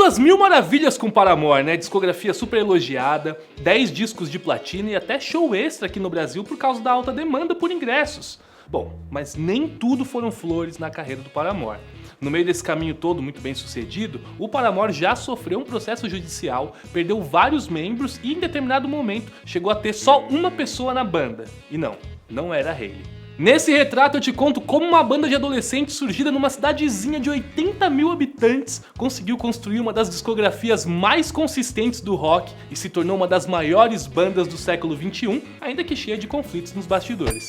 às mil maravilhas com Paramore, né? Discografia super elogiada, 10 discos de platina e até show extra aqui no Brasil por causa da alta demanda por ingressos. Bom, mas nem tudo foram flores na carreira do Paramore. No meio desse caminho todo muito bem sucedido, o Paramore já sofreu um processo judicial, perdeu vários membros e em determinado momento chegou a ter só uma pessoa na banda. E não era a Hayley. Nesse retrato eu te conto como uma banda de adolescentes surgida numa cidadezinha de 80 mil habitantes conseguiu construir uma das discografias mais consistentes do rock e se tornou uma das maiores bandas do século XXI, ainda que cheia de conflitos nos bastidores.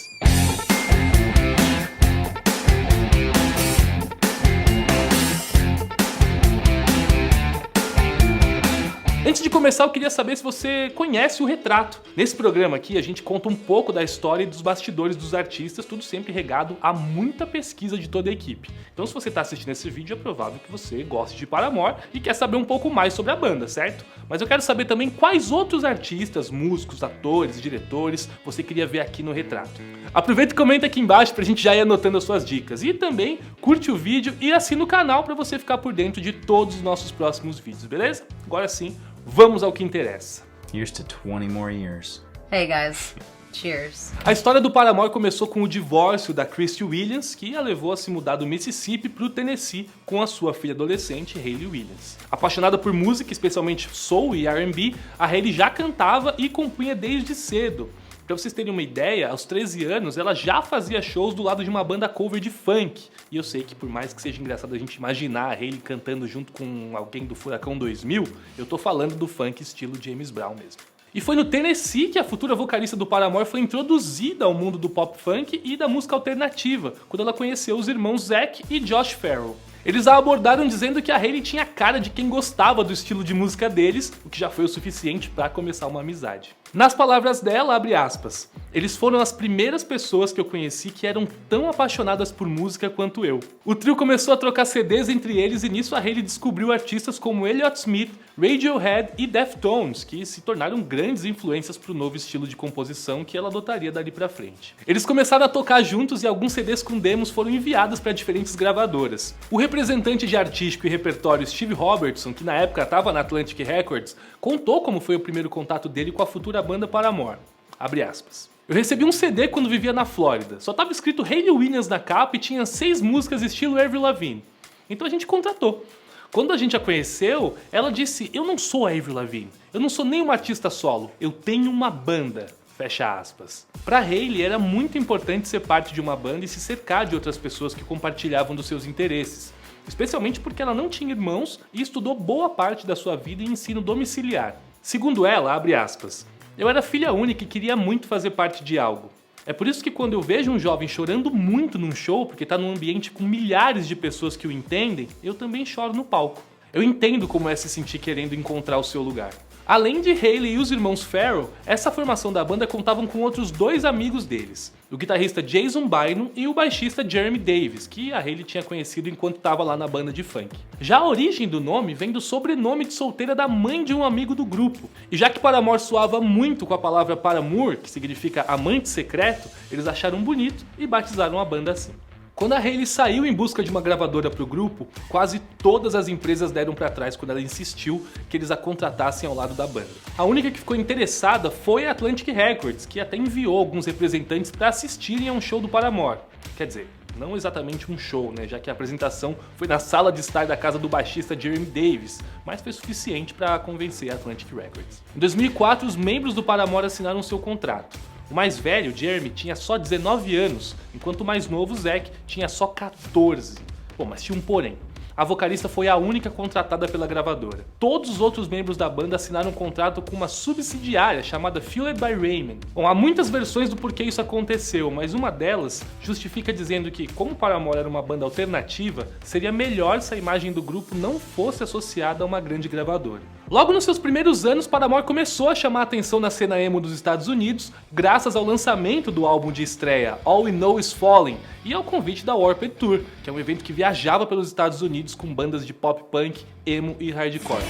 Antes de começar, eu queria saber se você conhece o Retrato. Nesse programa aqui, a gente conta um pouco da história e dos bastidores dos artistas, tudo sempre regado a muita pesquisa de toda a equipe. Então, se você está assistindo esse vídeo, é provável que você goste de Paramore e quer saber um pouco mais sobre a banda, certo? Mas eu quero saber também quais outros artistas, músicos, atores, diretores você queria ver aqui no Retrato. Aproveita e comenta aqui embaixo pra gente já ir anotando as suas dicas. E também curte o vídeo e assina o canal pra você ficar por dentro de todos os nossos próximos vídeos, beleza? Agora sim, vamos ao que interessa. Here's to 20 more years. Hey guys, cheers. A história do Paramore começou com o divórcio da Christy Williams, que a levou a se mudar do Mississippi pro Tennessee com a sua filha adolescente, Hayley Williams. Apaixonada por música, especialmente soul e R&B, a Hayley já cantava e compunha desde cedo. Pra vocês terem uma ideia, aos 13 anos ela já fazia shows do lado de uma banda cover de funk. E eu sei que por mais que seja engraçado a gente imaginar a Hayley cantando junto com alguém do Furacão 2000, eu tô falando do funk estilo James Brown mesmo. E foi no Tennessee que a futura vocalista do Paramore foi introduzida ao mundo do pop funk e da música alternativa, quando ela conheceu os irmãos Zac e Josh Farrell. Eles a abordaram dizendo que a Hayley tinha a cara de quem gostava do estilo de música deles, o que já foi o suficiente para começar uma amizade. Nas palavras dela, abre aspas, eles foram as primeiras pessoas que eu conheci que eram tão apaixonadas por música quanto eu. O trio começou a trocar CDs entre eles e nisso a Hayley descobriu artistas como Elliott Smith, Radiohead e Deftones, que se tornaram grandes influências para o novo estilo de composição que ela adotaria dali pra frente. Eles começaram a tocar juntos e alguns CDs com demos foram enviados para diferentes gravadoras. O representante de artístico e repertório Steve Robertson, que na época estava na Atlantic Records, contou como foi o primeiro contato dele com a futura banda Paramore. Abre aspas. Eu recebi um CD quando vivia na Flórida. Só estava escrito Hayley Williams na capa e tinha 6 músicas estilo Avril Lavigne. Então a gente contratou. Quando a gente a conheceu, ela disse, eu não sou a Avril Lavigne, eu não sou nem uma artista solo, eu tenho uma banda. Fecha aspas. Pra Hayley era muito importante ser parte de uma banda e se cercar de outras pessoas que compartilhavam dos seus interesses. Especialmente porque ela não tinha irmãos e estudou boa parte da sua vida em ensino domiciliar. Segundo ela, abre aspas, eu era filha única e queria muito fazer parte de algo. É por isso que quando eu vejo um jovem chorando muito num show, porque tá num ambiente com milhares de pessoas que o entendem, eu também choro no palco. Eu entendo como é se sentir querendo encontrar o seu lugar. Além de Hayley e os irmãos Farrell, essa formação da banda contavam com outros 2 amigos deles, o guitarrista Jason Bynum e o baixista Jeremy Davis, que a Hayley tinha conhecido enquanto estava lá na banda de funk. Já a origem do nome vem do sobrenome de solteira da mãe de um amigo do grupo, e já que Paramore soava muito com a palavra Paramour, que significa amante secreto, eles acharam bonito e batizaram a banda assim. Quando a Hayley saiu em busca de uma gravadora para o grupo, quase todas as empresas deram para trás quando ela insistiu que eles a contratassem ao lado da banda. A única que ficou interessada foi a Atlantic Records, que até enviou alguns representantes para assistirem a um show do Paramore. Quer dizer, não exatamente um show, né, já que a apresentação foi na sala de estar da casa do baixista Jeremy Davis, mas foi suficiente para convencer a Atlantic Records. Em 2004, os membros do Paramore assinaram seu contrato. O mais velho, Jeremy, tinha só 19 anos, enquanto o mais novo, Zac, tinha só 14. Bom, mas tinha um porém. A vocalista foi a única contratada pela gravadora. Todos os outros membros da banda assinaram um contrato com uma subsidiária chamada Fueled by Raymond. Bom, há muitas versões do porquê isso aconteceu, mas uma delas justifica dizendo que, como Paramore era uma banda alternativa, seria melhor se a imagem do grupo não fosse associada a uma grande gravadora. Logo nos seus primeiros anos, Paramore começou a chamar a atenção na cena emo dos Estados Unidos, graças ao lançamento do álbum de estreia All We Know Is Falling e ao convite da Warped Tour, que é um evento que viajava pelos Estados Unidos com bandas de pop punk, emo e hardcore.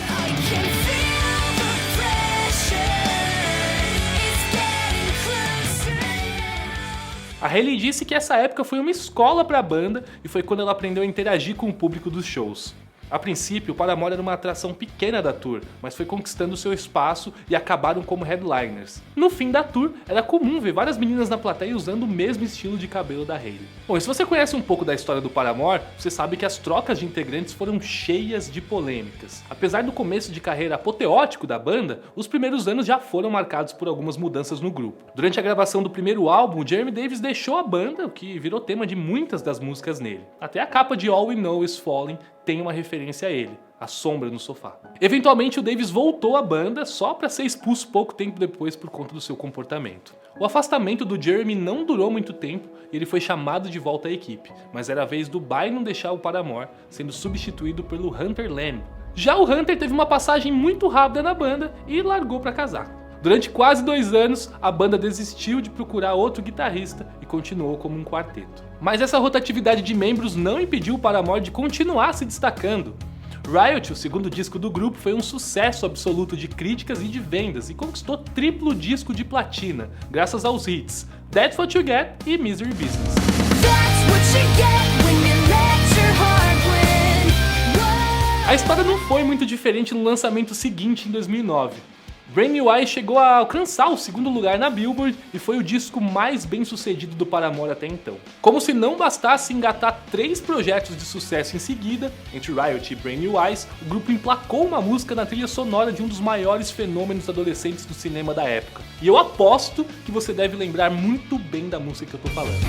A Hayley disse que essa época foi uma escola para a banda e foi quando ela aprendeu a interagir com o público dos shows. A princípio, o Paramore era uma atração pequena da tour, mas foi conquistando seu espaço e acabaram como headliners. No fim da tour, era comum ver várias meninas na plateia usando o mesmo estilo de cabelo da Hayley. Bom, e se você conhece um pouco da história do Paramore, você sabe que as trocas de integrantes foram cheias de polêmicas. Apesar do começo de carreira apoteótico da banda, os primeiros anos já foram marcados por algumas mudanças no grupo. Durante a gravação do primeiro álbum, Jeremy Davis deixou a banda, o que virou tema de muitas das músicas nele. Até a capa de All We Know Is Falling tem uma referência a ele, a sombra no sofá. Eventualmente o Davis voltou à banda só para ser expulso pouco tempo depois por conta do seu comportamento. O afastamento do Jeremy não durou muito tempo e ele foi chamado de volta à equipe, mas era a vez do Bynum deixar o Paramore, sendo substituído pelo Hunter Lamb. Já o Hunter teve uma passagem muito rápida na banda e largou para casar. Durante quase 2 anos, a banda desistiu de procurar outro guitarrista e continuou como um quarteto. Mas essa rotatividade de membros não impediu o Paramore de continuar se destacando. Riot, o segundo disco do grupo, foi um sucesso absoluto de críticas e de vendas e conquistou triplo disco de platina, graças aos hits That's What You Get e Misery Business. A história não foi muito diferente no lançamento seguinte, em 2009. Brand New Eyes chegou a alcançar o segundo lugar na Billboard e foi o disco mais bem sucedido do Paramore até então. Como se não bastasse engatar 3 projetos de sucesso em seguida, entre Riot e Brand New Eyes, o grupo emplacou uma música na trilha sonora de um dos maiores fenômenos adolescentes do cinema da época. E eu aposto que você deve lembrar muito bem da música que eu tô falando.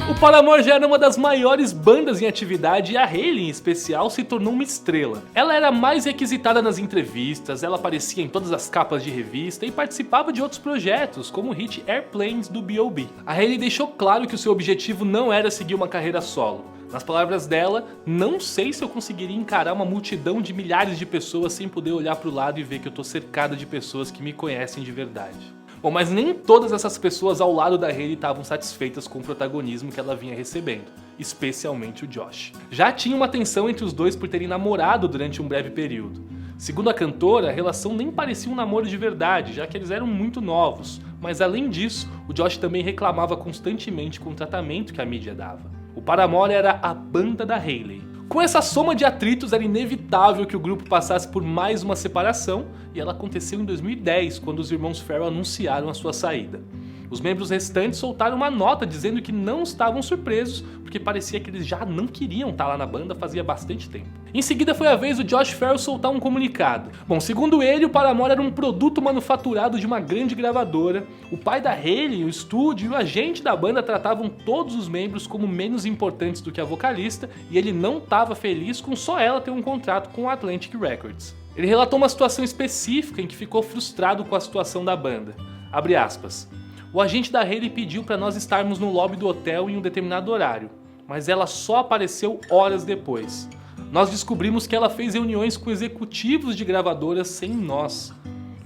O Paramore já era uma das maiores bandas em atividade e a Hayley, em especial, se tornou uma estrela. Ela era mais requisitada nas entrevistas, ela aparecia em todas as capas de revista e participava de outros projetos, como o hit Airplanes do B.O.B. A Hayley deixou claro que o seu objetivo não era seguir uma carreira solo. Nas palavras dela, não sei se eu conseguiria encarar uma multidão de milhares de pessoas sem poder olhar para o lado e ver que eu tô cercado de pessoas que me conhecem de verdade. Bom, mas nem todas essas pessoas ao lado da Hayley estavam satisfeitas com o protagonismo que ela vinha recebendo, especialmente o Josh. Já tinha uma tensão entre os dois por terem namorado durante um breve período. Segundo a cantora, a relação nem parecia um namoro de verdade, já que eles eram muito novos, mas além disso, o Josh também reclamava constantemente com o tratamento que a mídia dava. O Paramore era a banda da Hayley. Com essa soma de atritos, era inevitável que o grupo passasse por mais uma separação, e ela aconteceu em 2010, quando os irmãos Farrell anunciaram a sua saída. Os membros restantes soltaram uma nota dizendo que não estavam surpresos, porque parecia que eles já não queriam estar lá na banda fazia bastante tempo. Em seguida foi a vez do Josh Farrell soltar um comunicado. Bom, segundo ele, o Paramore era um produto manufaturado de uma grande gravadora, o pai da Hayley, o estúdio e o agente da banda tratavam todos os membros como menos importantes do que a vocalista, e ele não estava feliz com só ela ter um contrato com a Atlantic Records. Ele relatou uma situação específica em que ficou frustrado com a situação da banda. Abre aspas. O agente da Hayley pediu para nós estarmos no lobby do hotel em um determinado horário, mas ela só apareceu horas depois. Nós descobrimos que ela fez reuniões com executivos de gravadoras sem nós.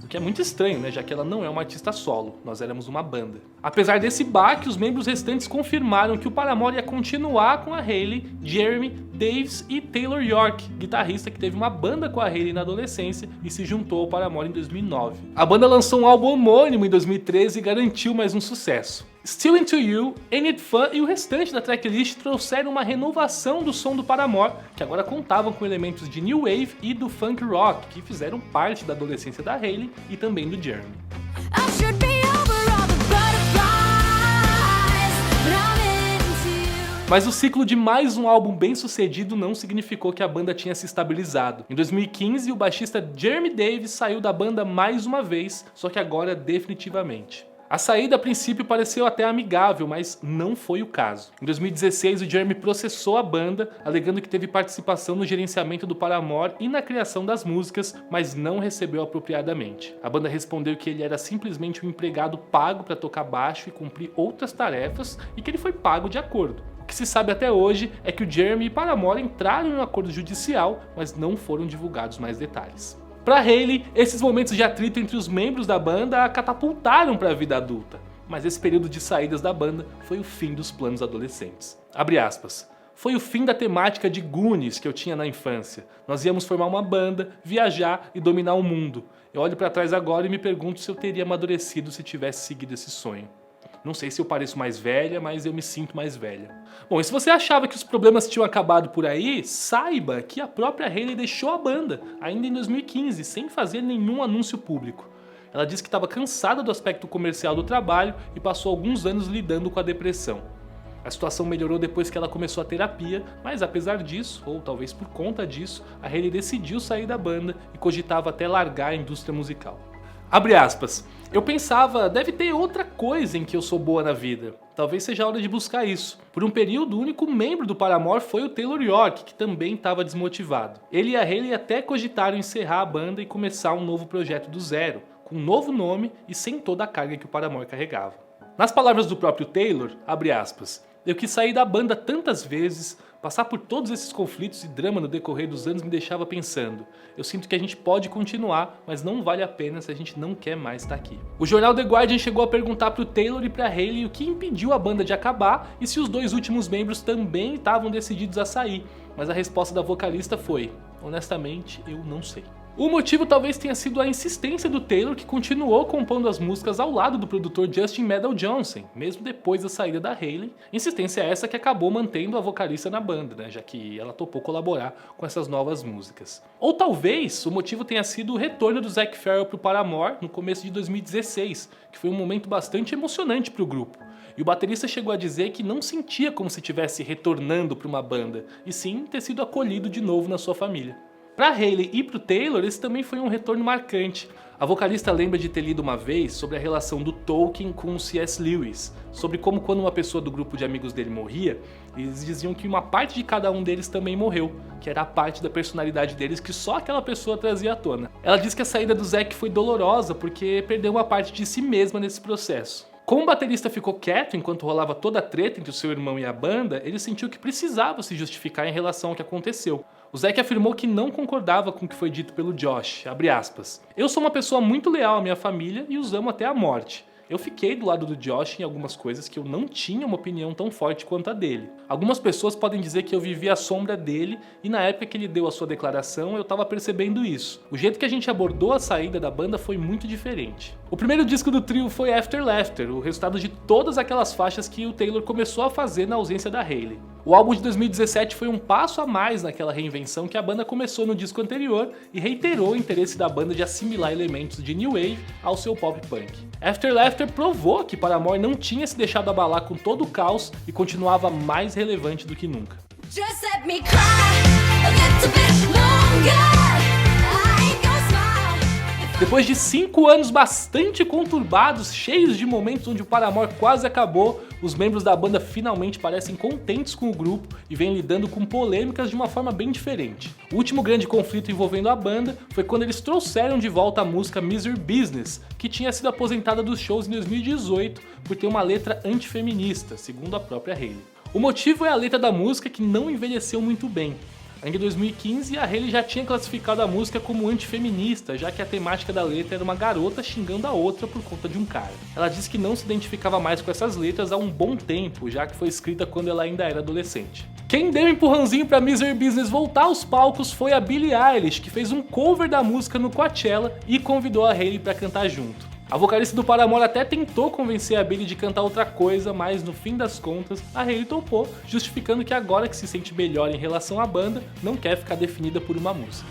O que é muito estranho, né? Já que ela não é uma artista solo, nós éramos uma banda. Apesar desse baque, os membros restantes confirmaram que o Paramore ia continuar com a Hayley, Jeremy, Davis e Taylor York, guitarrista que teve uma banda com a Hayley na adolescência e se juntou ao Paramore em 2009. A banda lançou um álbum homônimo em 2013 e garantiu mais um sucesso. Still Into You, Ain't It Fun e o restante da tracklist trouxeram uma renovação do som do Paramore, que agora contavam com elementos de new wave e do funk rock, que fizeram parte da adolescência da Hayley e também do Jeremy. Mas o ciclo de mais um álbum bem sucedido não significou que a banda tinha se estabilizado. Em 2015, o baixista Jeremy Davis saiu da banda mais uma vez, só que agora definitivamente. A saída a princípio pareceu até amigável, mas não foi o caso. Em 2016, o Jeremy processou a banda, alegando que teve participação no gerenciamento do Paramore e na criação das músicas, mas não recebeu apropriadamente. A banda respondeu que ele era simplesmente um empregado pago para tocar baixo e cumprir outras tarefas e que ele foi pago de acordo. O que se sabe até hoje é que o Jeremy e Paramore entraram em um acordo judicial, mas não foram divulgados mais detalhes. Para Hayley, esses momentos de atrito entre os membros da banda a catapultaram para a vida adulta, mas esse período de saídas da banda foi o fim dos planos adolescentes. Abre aspas. Foi o fim da temática de Goonies que eu tinha na infância. Nós íamos formar uma banda, viajar e dominar o mundo. Eu olho para trás agora e me pergunto se eu teria amadurecido se tivesse seguido esse sonho. Não sei se eu pareço mais velha, mas eu me sinto mais velha. Bom, e se você achava que os problemas tinham acabado por aí, saiba que a própria Hayley deixou a banda, ainda em 2015, sem fazer nenhum anúncio público. Ela disse que estava cansada do aspecto comercial do trabalho e passou alguns anos lidando com a depressão. A situação melhorou depois que ela começou a terapia, mas apesar disso, ou talvez por conta disso, a Hayley decidiu sair da banda e cogitava até largar a indústria musical. Abre aspas. Eu pensava, deve ter outra coisa em que eu sou boa na vida. Talvez seja a hora de buscar isso. Por um período, o único membro do Paramore foi o Taylor York, que também estava desmotivado. Ele e a Hayley até cogitaram encerrar a banda e começar um novo projeto do zero, com um novo nome e sem toda a carga que o Paramore carregava. Nas palavras do próprio Taylor, abre aspas, eu quis sair da banda tantas vezes, passar por todos esses conflitos e drama no decorrer dos anos me deixava pensando. Eu sinto que a gente pode continuar, mas não vale a pena se a gente não quer mais estar aqui. O jornal The Guardian chegou a perguntar pro Taylor e pra Hayley o que impediu a banda de acabar e se os dois últimos membros também estavam decididos a sair, mas a resposta da vocalista foi, honestamente, eu não sei. O motivo talvez tenha sido a insistência do Taylor, que continuou compondo as músicas ao lado do produtor Justin Meldal-Johnson, mesmo depois da saída da Hayley. Insistência essa que acabou mantendo a vocalista na banda, né, já que ela topou colaborar com essas novas músicas. Ou talvez o motivo tenha sido o retorno do Zac Farrell pro Paramore no começo de 2016, que foi um momento bastante emocionante pro grupo. E o baterista chegou a dizer que não sentia como se estivesse retornando para uma banda, e sim ter sido acolhido de novo na sua família. Para Hayley e para o Taylor, esse também foi um retorno marcante. A vocalista lembra de ter lido uma vez sobre a relação do Tolkien com o C.S. Lewis, sobre como quando uma pessoa do grupo de amigos dele morria, eles diziam que uma parte de cada um deles também morreu, que era a parte da personalidade deles que só aquela pessoa trazia à tona. Ela diz que a saída do Zac foi dolorosa porque perdeu uma parte de si mesma nesse processo. Como o baterista ficou quieto enquanto rolava toda a treta entre o seu irmão e a banda, ele sentiu que precisava se justificar em relação ao que aconteceu. O Zac afirmou que não concordava com o que foi dito pelo Josh, abre aspas. Eu sou uma pessoa muito leal à minha família e os amo até a morte. Eu fiquei do lado do Josh em algumas coisas que eu não tinha uma opinião tão forte quanto a dele. Algumas pessoas podem dizer que eu vivi à sombra dele e na época que ele deu a sua declaração eu tava percebendo isso. O jeito que a gente abordou a saída da banda foi muito diferente. O primeiro disco do trio foi After Laughter, o resultado de todas aquelas faixas que o Taylor começou a fazer na ausência da Hayley. O álbum de 2017 foi um passo a mais naquela reinvenção que a banda começou no disco anterior e reiterou o interesse da banda de assimilar elementos de new wave ao seu pop punk. After Laughter provou que Paramore não tinha se deixado abalar com todo o caos e continuava mais relevante do que nunca. Just let me cry a little bit longer. Depois de 5 anos bastante conturbados, cheios de momentos onde o Paramore quase acabou, os membros da banda finalmente parecem contentes com o grupo e vêm lidando com polêmicas de uma forma bem diferente. O último grande conflito envolvendo a banda foi quando eles trouxeram de volta a música Misery Business, que tinha sido aposentada dos shows em 2018 por ter uma letra antifeminista, segundo a própria Hayley. O motivo é a letra da música que não envelheceu muito bem. Ainda em 2015, a Hayley já tinha classificado a música como antifeminista, já que a temática da letra era uma garota xingando a outra por conta de um cara. Ela disse que não se identificava mais com essas letras há um bom tempo, já que foi escrita quando ela ainda era adolescente. Quem deu um empurrãozinho pra Misery Business voltar aos palcos foi a Billie Eilish, que fez um cover da música no Coachella e convidou a Hayley pra cantar junto. A vocalista do Paramore até tentou convencer a Billie de cantar outra coisa, mas no fim das contas, a Hayley topou, justificando que agora que se sente melhor em relação à banda, não quer ficar definida por uma música.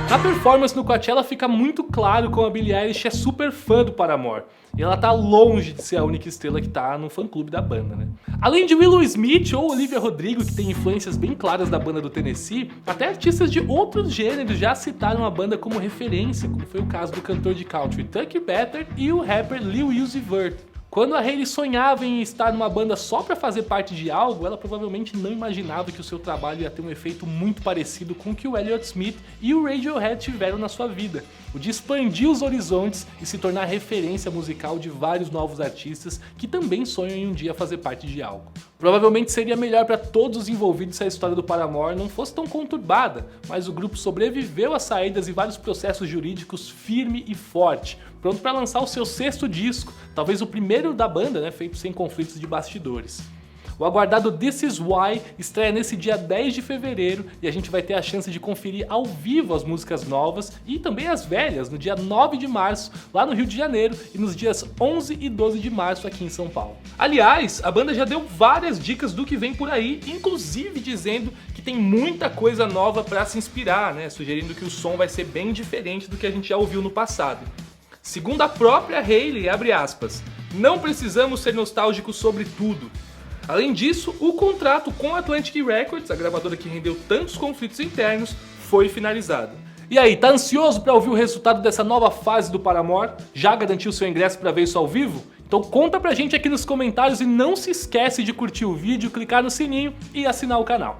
Na performance no Coachella fica muito claro como a Billie Eilish é super fã do Paramore. E ela tá longe de ser a única estrela que tá no fã-clube da banda, né? Além de Willow Smith ou Olivia Rodrigo, que tem influências bem claras da banda do Tennessee, até artistas de outros gêneros já citaram a banda como referência, como foi o caso do cantor de country Tucker Better e o rapper Lil Uzi Vert. Quando a Hayley sonhava em estar numa banda só para fazer parte de algo, ela provavelmente não imaginava que o seu trabalho ia ter um efeito muito parecido com o que o Elliott Smith e o Radiohead tiveram na sua vida, o de expandir os horizontes e se tornar referência musical de vários novos artistas que também sonham em um dia fazer parte de algo. Provavelmente seria melhor para todos os envolvidos se a história do Paramore não fosse tão conturbada, mas o grupo sobreviveu às saídas e vários processos jurídicos firme e forte, pronto para lançar o seu 6º disco, talvez o primeiro da banda, né, feito sem conflitos de bastidores. O aguardado This Is Why estreia nesse dia 10 de fevereiro e a gente vai ter a chance de conferir ao vivo as músicas novas e também as velhas no dia 9 de março lá no Rio de Janeiro e nos dias 11 e 12 de março aqui em São Paulo. Aliás, a banda já deu várias dicas do que vem por aí, inclusive dizendo que tem muita coisa nova para se inspirar, né? Sugerindo que o som vai ser bem diferente do que a gente já ouviu no passado. Segundo a própria Hayley, abre aspas, não precisamos ser nostálgicos sobre tudo. Além disso, o contrato com a Atlantic Records, a gravadora que rendeu tantos conflitos internos, foi finalizado. E aí, tá ansioso para ouvir o resultado dessa nova fase do Paramore? Já garantiu seu ingresso para ver isso ao vivo? Então conta pra gente aqui nos comentários e não se esquece de curtir o vídeo, clicar no sininho e assinar o canal.